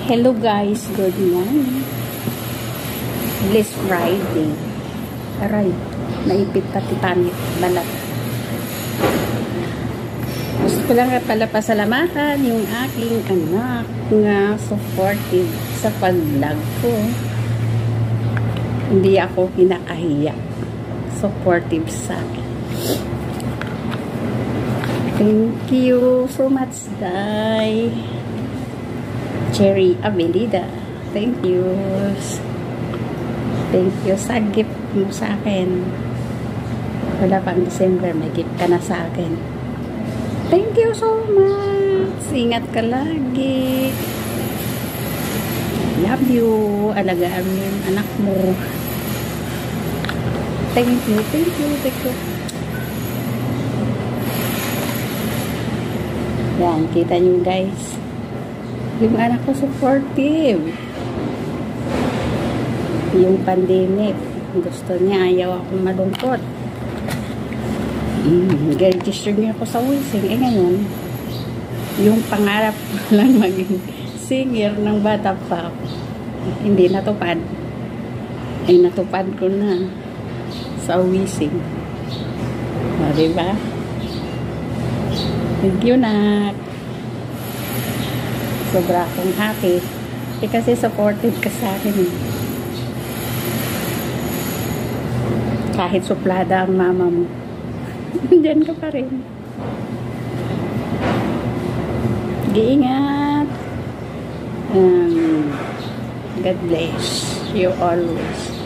Hello guys, good morning. This Friday. Aray, naipit pati pamit balat. Gusto ko lang pala pasalamatan yung aking anak nga supportive sa pag-vlog ko. Hindi ako kinakahiya. Supportive sa akin. Thank you so much, Day. Cherry Avelida. Thank you. Thank you sa gift mo sa akin. Wala pang December, may gift ka na sa akin. Thank you so much. Ingat ka lagi. Love you. Alagaan mo yung anak mo. Thank you. Thank you. Thank you. Yan, kita nyo guys. Yung anak ko supportive. Yung pandemic, gusto niya, ayaw akong malungkot. Register niya ako sa Wising. Ngayon, yung pangarap ko lang maging singer ng bata pa, hindi natupad. Ay, natupad ko na sa Wising. O, diba? Thank you, Nak. Sobra akong happy. Kasi supportive ka sa akin. Kahit suplada ang mama mo. Diyan ka pa rin. Giingat. God bless you always.